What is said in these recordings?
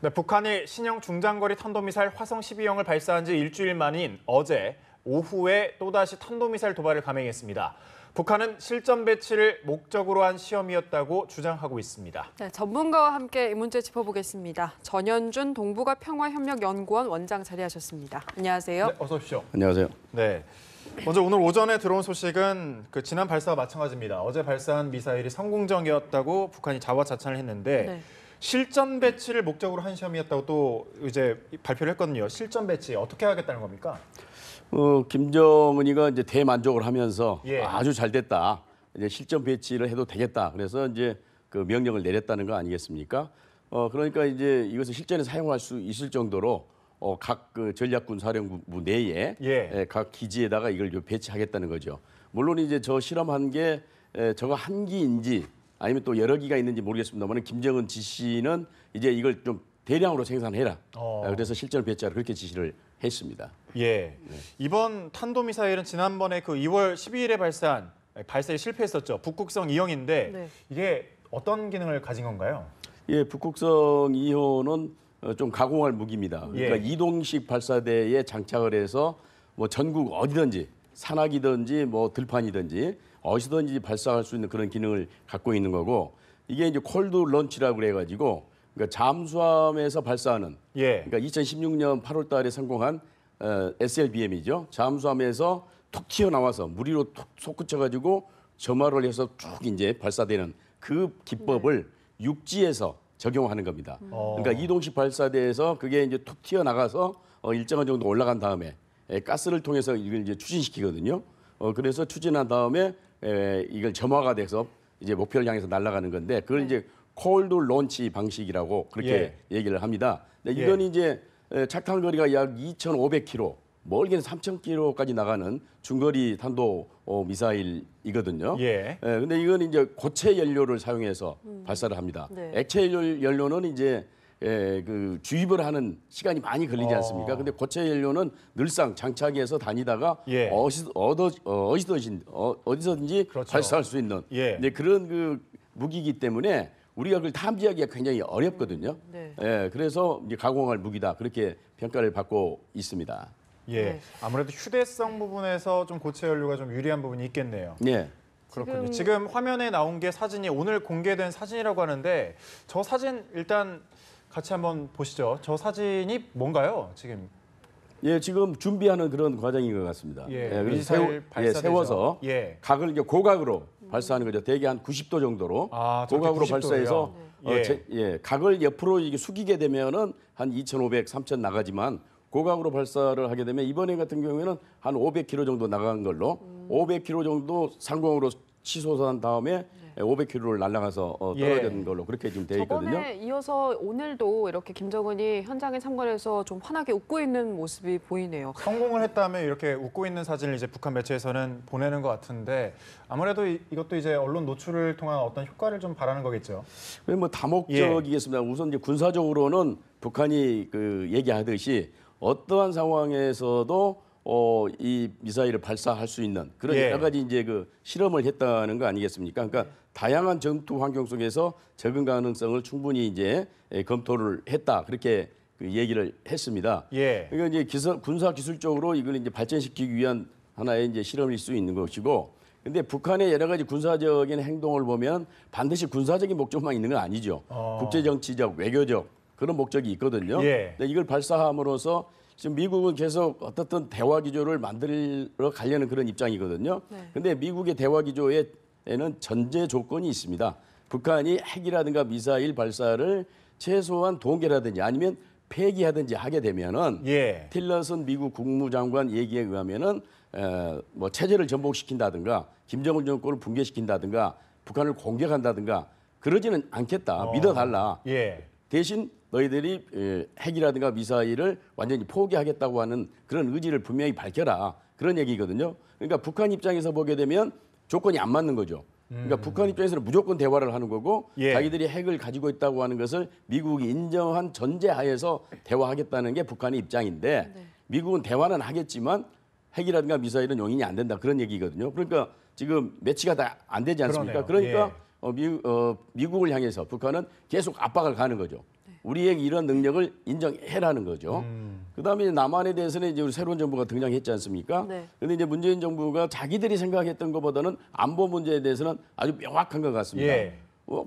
네, 북한이 신형 중장거리 탄도미사일 화성 12형을 발사한 지 일주일 만인 어제 오후에 또다시 탄도미사일 도발을 감행했습니다. 북한은 실전 배치를 목적으로 한 시험이었다고 주장하고 있습니다. 네, 전문가와 함께 이 문제 짚어보겠습니다. 전현준 동북아 평화협력연구원 원장 자리하셨습니다. 안녕하세요. 네, 어서 오십시오. 안녕하세요. 네. 먼저 오늘 오전에 들어온 소식은 지난 발사와 마찬가지입니다. 어제 발사한 미사일이 성공적이었다고 북한이 자화자찬을 했는데 네. 실전 배치를 목적으로 한 시험이었다고 또 이제 발표를 했거든요. 실전 배치 어떻게 하겠다는 겁니까? 김정은이가 이제 대만족을 하면서 예. 아주 잘 됐다. 이제 실전 배치를 해도 되겠다. 그래서 이제 그 명령을 내렸다는 거 아니겠습니까? 그러니까 이제 이것을 실전에 사용할 수 있을 정도로 각 그 전략군 사령부 내에 예. 각 기지에다가 이걸 배치하겠다는 거죠. 물론 이제 저 실험한 게 저거 한 기인지 아니면 또 여러 기가 있는지 모르겠습니다만 김정은 지시는 이제 이걸 좀 대량으로 생산해라. 그래서 실전 배치하라 그렇게 지시를 했습니다. 예. 이번 탄도미사일은 지난번에 그 2월 12일에 발사에 실패했었죠. 북극성 2형인데 네. 이게 어떤 기능을 가진 건가요? 예, 북극성 2호는 좀 가공할 무기입니다. 그러니까 예. 이동식 발사대에 장착을 해서 뭐 전국 어디든지 산악이든지 뭐 들판이든지 어디든지 발사할 수 있는 그런 기능을 갖고 있는 거고 이게 이제 콜드 런치라고 그래가지고 그러니까 잠수함에서 발사하는 예. 그러니까 2016년 8월달에 성공한 SLBM이죠. 잠수함에서 툭 튀어나와서 물 위로 툭 솟구쳐가지고 점화를 해서 쭉 이제 발사되는 그 기법을 육지에서 적용하는 겁니다. 그러니까 이동식 발사대에서 그게 이제 툭 튀어나가서 일정한 정도 올라간 다음에 가스를 통해서 이걸 이제 추진시키거든요. 그래서 추진한 다음에 이걸 점화가 돼서 이제 목표를 향해서 날아가는 건데 그걸 이제 콜드 론치 방식이라고 그렇게 얘기를 합니다. 근데 이건 이제 착탄 거리가 약 2,500km, 멀게는 3,000km까지 나가는 중거리 탄도 미사일이거든요. 근데 이건 이제 고체 연료를 사용해서 발사를 합니다. 네. 액체 연료는 이제 그 주입을 하는 시간이 많이 걸리지 않습니까? 근데 고체 연료는 늘상 장착해서 다니다가 어디서든지 그렇죠. 발사할 수 있는 이제 그런 그 무기이기 때문에 우리가 그걸 탐지하기가 굉장히 어렵거든요. 네. 그래서 이제 가공할 무기다 그렇게 평가를 받고 있습니다. 예. 아무래도 휴대성 부분에서 좀 고체 연료가 좀 유리한 부분이 있겠네요. 네. 그렇군요. 지금 화면에 나온 게 사진이 오늘 공개된 사진이라고 하는데 저 사진 일단 같이 한번 보시죠. 저 사진이 뭔가요? 지금 예, 지금 준비하는 그런 과정인 것 같습니다. 그래서 미사일 세워서 각을 이제 고각으로 발사하는 거죠. 대개 한 90도 정도로 고각으로 발사해서 각을 옆으로 이게 숙이게 되면은 한 2,500, 3,000 나가지만 고각으로 발사를 하게 되면 이번에 같은 경우에는 한 500km 정도 나간 걸로 500km 정도 상공으로 치솟은 다음에 500km를 날아가서 떨어지는 걸로 그렇게 지금 돼 있거든요. 저번에 이어서 오늘도 이렇게 김정은이 현장에 참관해서 좀 환하게 웃고 있는 모습이 보이네요. 성공을 했다면 이렇게 웃고 있는 사진을 이제 북한 매체에서는 보내는 것 같은데 아무래도 이것도 이제 언론 노출을 통한 어떤 효과를 좀 바라는 거겠죠. 뭐 다목적이겠습니다. 우선 이제 군사적으로는 북한이 그 얘기하듯이 어떠한 상황에서도 이 미사일을 발사할 수 있는 그런 여러 가지 이제 그 실험을 했다는 거 아니겠습니까? 그러니까 다양한 전투 환경 속에서 적응 가능성을 충분히 이제 검토를 했다 그렇게 그 얘기를 했습니다. 그러니까 이제 군사 기술적으로 이걸 이제 발전시키기 위한 하나의 이제 실험일 수 있는 것이고, 근데 북한의 여러 가지 군사적인 행동을 보면 반드시 군사적인 목적만 있는 건 아니죠. 국제 정치적, 외교적 그런 목적이 있거든요. 근데 이걸 발사함으로써 지금 미국은 계속 어떻든 대화 기조를 만들어 가려는 그런 입장이거든요. 근데 미국의 대화 기조에는 전제 조건이 있습니다. 북한이 핵이라든가 미사일 발사를 최소한 동결하든지 아니면 폐기하든지 하게 되면은 틸러슨 미국 국무장관 얘기에 의하면은 뭐 체제를 전복시킨다든가 김정은 정권을 붕괴시킨다든가 북한을 공격한다든가 그러지는 않겠다. 믿어달라. 대신 너희들이 핵이라든가 미사일을 완전히 포기하겠다고 하는 그런 의지를 분명히 밝혀라. 그런 얘기거든요. 그러니까 북한 입장에서 보게 되면 조건이 안 맞는 거죠. 그러니까 북한 입장에서는 무조건 대화를 하는 거고 자기들이 핵을 가지고 있다고 하는 것을 미국이 인정한 전제하에서 대화하겠다는 게 북한의 입장인데 미국은 대화는 하겠지만 핵이라든가 미사일은 용인이 안 된다. 그런 얘기거든요. 그러니까 지금 매치가 다 안 되지 않습니까? 그러니까 미국을 향해서 북한은 계속 압박을 가는 거죠. 우리의 이런 능력을 인정해라는 거죠. 그다음에 남한에 대해서는 이제 우리 새로운 정부가 등장했지 않습니까? 네. 그런데 이제 문재인 정부가 자기들이 생각했던 것보다는 안보 문제에 대해서는 아주 명확한 것 같습니다. 예.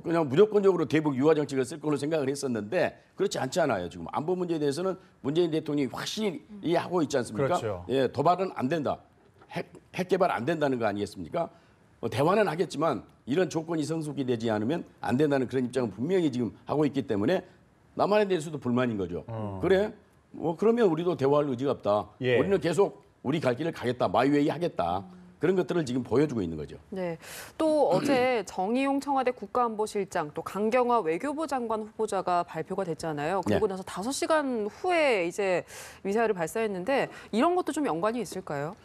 그냥 무조건적으로 대북 유화 정책을 쓸 걸로 생각을 했었는데 그렇지 않지 않아요. 지금 안보 문제에 대해서는 문재인 대통령이 확실히 하고 있지 않습니까? 그렇죠. 예, 도발은 안 된다. 핵 개발 안 된다는 거 아니겠습니까? 대화는 하겠지만 이런 조건이 성숙이 되지 않으면 안 된다는 그런 입장은 분명히 지금 하고 있기 때문에 남한에 대해서도 불만인 거죠. 그래? 그러면 우리도 대화할 의지가 없다. 예. 우리는 계속 우리 갈 길을 가겠다. 마이웨이 하겠다. 그런 것들을 지금 보여주고 있는 거죠. 네. 또 어제 정의용 청와대 국가안보실장 또 강경화 외교부 장관 후보자가 발표가 됐잖아요. 그리고 네. 나서 5시간 후에 이제 미사일을 발사했는데 이런 것도 좀 연관이 있을까요?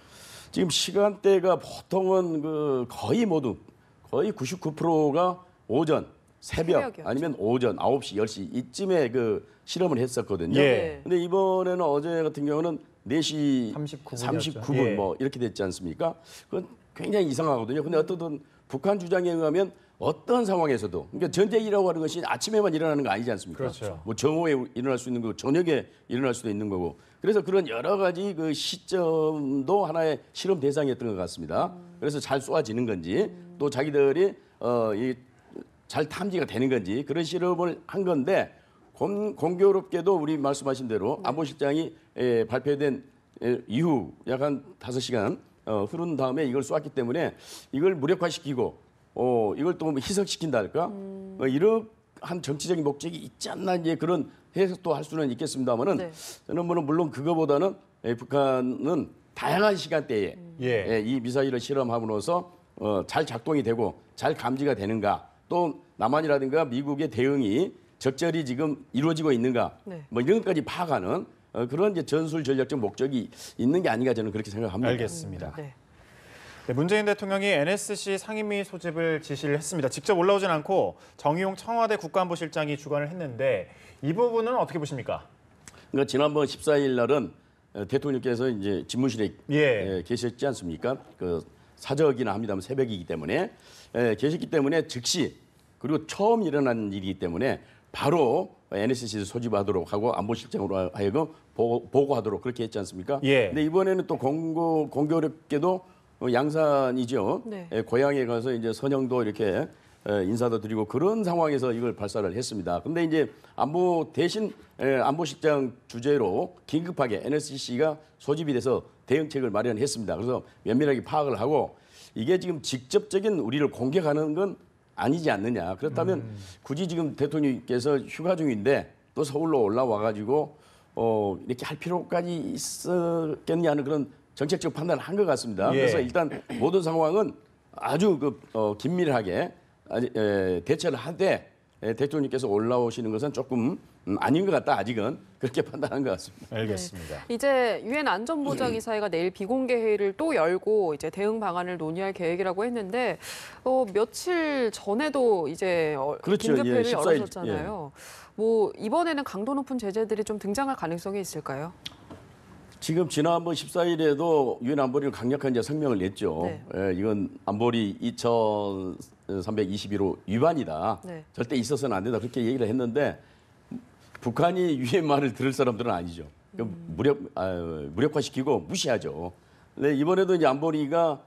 지금 시간대가 보통은 거의 99%가 오전, 새벽 새벽이었죠. 아니면 오전 9시, 10시 이쯤에 실험을 했었거든요. 예. 근데 이번에는 어제 같은 경우는 4시 39분 이었죠. 39분 예. 이렇게 됐지 않습니까? 그건 굉장히 이상하거든요. 근데 어떤 북한 주장에 의하면 어떤 상황에서도 그러니까 전쟁이라고 하는 것이 아침에만 일어나는 거 아니지 않습니까? 그렇죠. 뭐 정오에 일어날 수 있는 거고 저녁에 일어날 수도 있는 거고 그래서 그런 여러 가지 시점도 하나의 실험 대상이었던 것 같습니다. 그래서 잘 쏘아지는 건지 또 자기들이 잘 탐지가 되는 건지 그런 실험을 한 건데 공교롭게도 우리 말씀하신 대로 안보실장이 발표된 이후 약 한 5시간 흐른 다음에 이걸 쏘았기 때문에 이걸 무력화시키고 이걸 또 희석시킨다 할까? 이러한 정치적인 목적이 있지 않나 이제 그런 해석도 할 수는 있겠습니다만은 네. 저는 물론 그거보다는 북한은 다양한 시간대에 예. 이 미사일을 실험함으로써 잘 작동이 되고 잘 감지가 되는가 또 남한이라든가 미국의 대응이 적절히 지금 이루어지고 있는가 네. 뭐 이런 것까지 파악하는 그런 이제 전술 전략적 목적이 있는 게 아닌가 저는 그렇게 생각합니다. 알겠습니다. 네. 네, 문재인 대통령이 NSC 상임위 소집을 지시를 했습니다. 직접 올라오진 않고 정의용 청와대 국가안보실장이 주관을 했는데 이 부분은 어떻게 보십니까? 그러니까 지난번 14일 날은 대통령께서 이제 집무실에 예. 계셨지 않습니까? 사적이나 합니다만 새벽이기 때문에 계셨기 때문에 즉시 그리고 처음 일어난 일이기 때문에 바로 NSC를 소집하도록 하고 안보실장으로 하여금 보고하도록 그렇게 했지 않습니까? 예. 근데 이번에는 또 공교롭게도 양산이죠. 네. 고향에 가서 이제 선영도 이렇게 인사도 드리고 그런 상황에서 이걸 발사를 했습니다. 근데 이제 안보실장 주재로 긴급하게 NSC가 소집이 돼서 대응책을 마련했습니다. 그래서 면밀하게 파악을 하고 이게 지금 직접적인 우리를 공격하는 건 아니지 않느냐. 그렇다면 굳이 지금 대통령께서 휴가 중인데 또 서울로 올라와 가지고 이렇게 할 필요까지 있었겠냐는 그런 정책적 판단을 한 것 같습니다. 예. 그래서 일단 모든 상황은 아주 긴밀하게 대처를 하되 대통령께서 올라오시는 것은 조금 아닌 것 같다. 아직은 그렇게 판단한 것 같습니다. 알겠습니다. 이제 유엔 안전보장이사회가 내일 비공개 회의를 또 열고 이제 대응 방안을 논의할 계획이라고 했는데 며칠 전에도 이제 그렇죠. 긴급 회의를 14일, 열었었잖아요. 뭐 이번에는 강도 높은 제재들이 좀 등장할 가능성이 있을까요? 지금 지난번 14일에도 유엔 안보리를 강력한 이제 성명을 냈죠. 네. 이건 안보리 2321호 위반이다. 네. 절대 있어서는 안 된다. 그렇게 얘기를 했는데 북한이 유엔 말을 들을 사람들은 아니죠. 무력화시키고 무시하죠. 근데 이번에도 이제 안보리가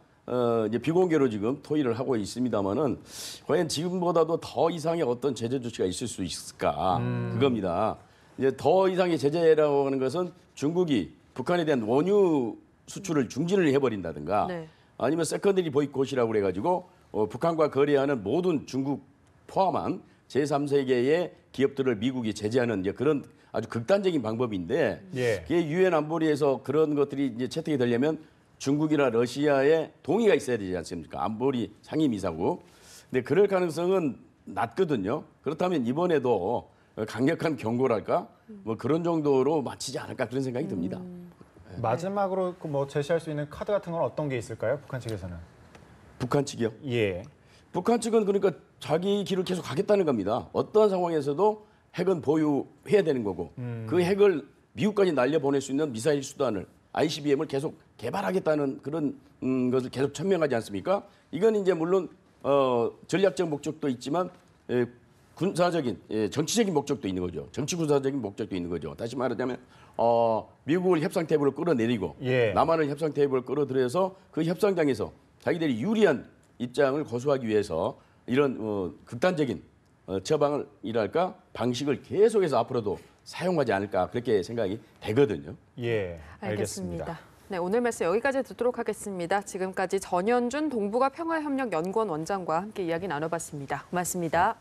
이제 비공개로 지금 토의를 하고 있습니다만은 과연 지금보다도 더 이상의 어떤 제재 조치가 있을 수 있을까 그겁니다. 이제 더 이상의 제재라고 하는 것은 중국이 북한에 대한 원유 수출을 중지를 해버린다든가 네. 아니면 세컨더리 보이콧이라고 그래가지고 북한과 거래하는 모든 중국 포함한 제3세계의 기업들을 미국이 제재하는 이제 그런 아주 극단적인 방법인데 예. 그게 유엔 안보리에서 그런 것들이 이제 채택이 되려면 중국이나 러시아의 동의가 있어야 되지 않습니까? 안보리 상임이사고. 근데 그럴 가능성은 낮거든요. 그렇다면 이번에도 강력한 경고랄까? 뭐 그런 정도로 마치지 않을까 그런 생각이 듭니다. 마지막으로 뭐 제시할 수 있는 카드 같은 건 어떤 게 있을까요? 북한 측에서는. 북한 측이요? 예. 북한 측은 그러니까 자기 길을 계속 가겠다는 겁니다. 어떠한 상황에서도 핵은 보유해야 되는 거고 그 핵을 미국까지 날려보낼 수 있는 미사일 수단을 ICBM을 계속 개발하겠다는 그런 것을 계속 천명하지 않습니까? 이건 이제 물론 전략적 목적도 있지만 군사적인 정치적인 목적도 있는 거죠. 정치 군사적인 목적도 있는 거죠. 다시 말하자면 미국을 협상 테이블을 끌어내리고 예. 남한을 협상 테이블을 끌어들여서 그 협상장에서 자기들이 유리한 입장을 고수하기 위해서 이런 극단적인 처방을 이랄까 방식을 계속해서 앞으로도 사용하지 않을까 그렇게 생각이 되거든요. 예, 알겠습니다. 네, 오늘 말씀 여기까지 듣도록 하겠습니다. 지금까지 전현준 동북아 평화협력연구원 원장과 함께 이야기 나눠봤습니다. 고맙습니다.